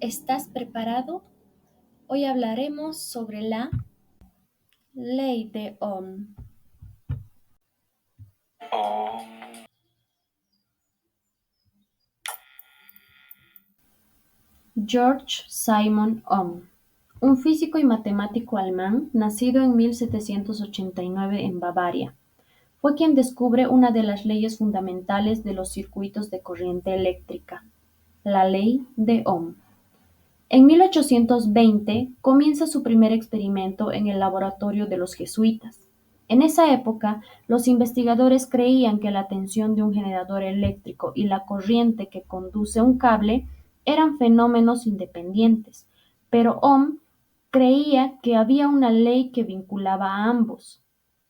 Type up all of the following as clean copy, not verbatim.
¿Estás preparado? Hoy hablaremos sobre la ley de Ohm. George Simon Ohm, un físico y matemático alemán nacido en 1789 en Bavaria, fue quien descubre una de las leyes fundamentales de los circuitos de corriente eléctrica, la ley de Ohm. En 1820 comienza su primer experimento en el laboratorio de los jesuitas. En esa época, los investigadores creían que la tensión de un generador eléctrico y la corriente que conduce un cable eran fenómenos independientes, pero Ohm creía que había una ley que vinculaba a ambos.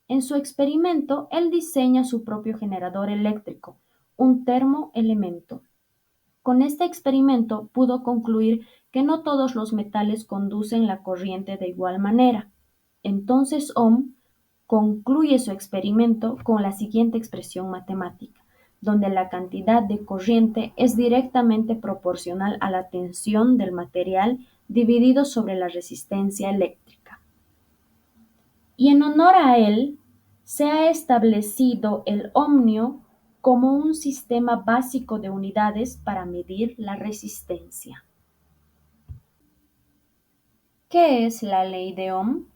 En su experimento, él diseña su propio generador eléctrico, un termoelemento. Con este experimento pudo concluir que no todos los metales conducen la corriente de igual manera. Entonces Ohm concluye su experimento con la siguiente expresión matemática, donde la cantidad de corriente es directamente proporcional a la tensión del material dividido sobre la resistencia eléctrica. Y en honor a él, se ha establecido el ohmio como un sistema básico de unidades para medir la resistencia. ¿Qué es la ley de Ohm?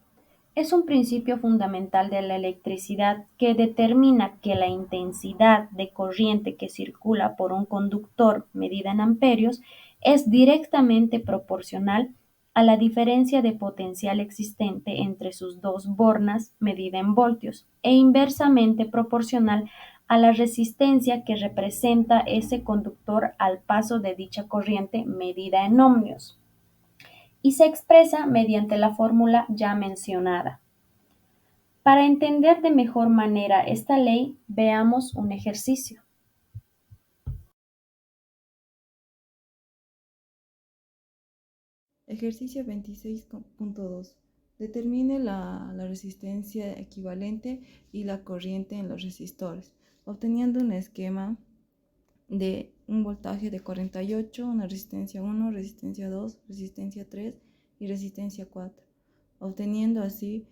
Es un principio fundamental de la electricidad que determina que la intensidad de corriente que circula por un conductor, medida en amperios, es directamente proporcional a la diferencia de potencial existente entre sus dos bornas, medida en voltios, e inversamente proporcional a la resistencia que representa ese conductor al paso de dicha corriente, medida en ohmios, y se expresa mediante la fórmula ya mencionada. Para entender de mejor manera esta ley, veamos un ejercicio. Ejercicio 26.2. Determine la resistencia equivalente y la corriente en los resistores, obteniendo un esquema de un voltaje de 48, una resistencia 1, resistencia 2, resistencia 3 y resistencia 4, obteniendo así,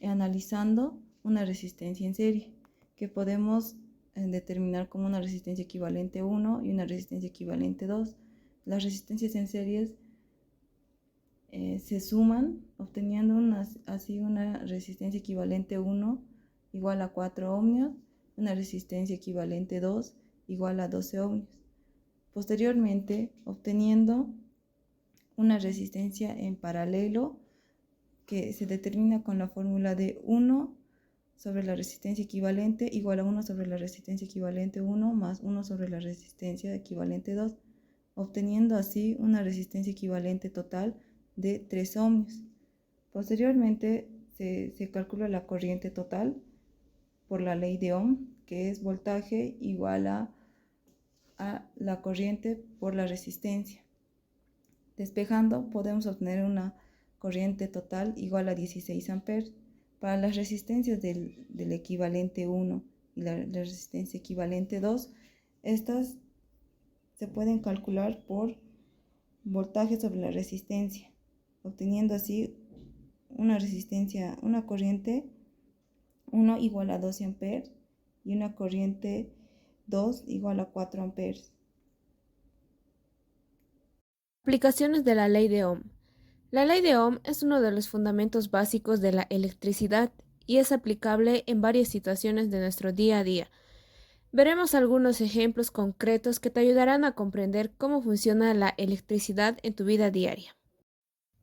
analizando una resistencia en serie, que podemos determinar como una resistencia equivalente 1 y una resistencia equivalente 2. Las resistencias en series se suman, obteniendo así una resistencia equivalente 1 igual a 4 ohmios, una resistencia equivalente 2 igual a 12 ohmios. Posteriormente, obteniendo una resistencia en paralelo que se determina con la fórmula de 1 sobre la resistencia equivalente igual a 1 sobre la resistencia equivalente 1 más 1 sobre la resistencia equivalente 2, obteniendo así una resistencia equivalente total de 3 ohmios. Posteriormente se calcula la corriente total por la ley de Ohm, que es voltaje igual a la corriente por la resistencia. Despejando, podemos obtener una corriente total igual a 16 amperes. Para las resistencias del equivalente 1 y la resistencia equivalente 2, estas se pueden calcular por voltaje sobre la resistencia, obteniendo así una corriente 1 igual a 12 amperes y una corriente 2 igual a 4 amperes. Aplicaciones de la ley de Ohm. La ley de Ohm es uno de los fundamentos básicos de la electricidad y es aplicable en varias situaciones de nuestro día a día. Veremos algunos ejemplos concretos que te ayudarán a comprender cómo funciona la electricidad en tu vida diaria.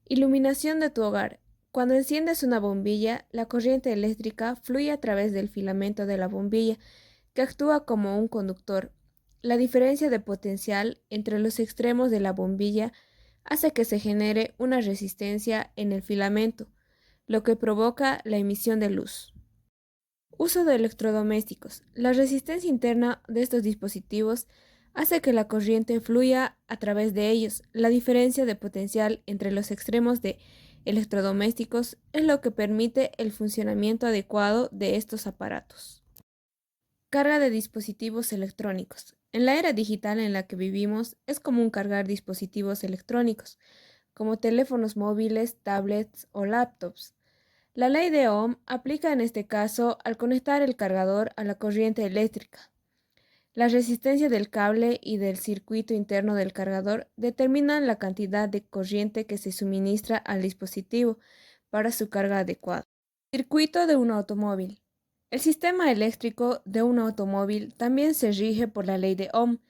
Iluminación de tu hogar. Cuando enciendes una bombilla, la corriente eléctrica fluye a través del filamento de la bombilla, que actúa como un conductor. La diferencia de potencial entre los extremos de la bombilla hace que se genere una resistencia en el filamento, lo que provoca la emisión de luz. Uso de electrodomésticos. La resistencia interna de estos dispositivos hace que la corriente fluya a través de ellos. La diferencia de potencial entre los extremos de electrodomésticos es lo que permite el funcionamiento adecuado de estos aparatos. Carga de dispositivos electrónicos. En la era digital en la que vivimos, es común cargar dispositivos electrónicos, como teléfonos móviles, tablets o laptops. La ley de Ohm aplica en este caso al conectar el cargador a la corriente eléctrica. La resistencia del cable y del circuito interno del cargador determinan la cantidad de corriente que se suministra al dispositivo para su carga adecuada. Circuito de un automóvil. El sistema eléctrico de un automóvil también se rige por la ley de Ohm.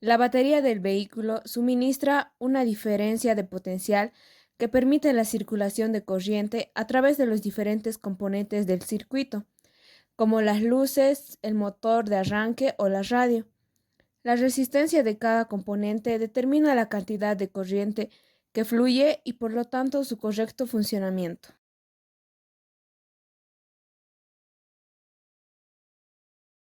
La batería del vehículo suministra una diferencia de potencial que permite la circulación de corriente a través de los diferentes componentes del circuito, como las luces, el motor de arranque o la radio. La resistencia de cada componente determina la cantidad de corriente que fluye y por lo tanto su correcto funcionamiento.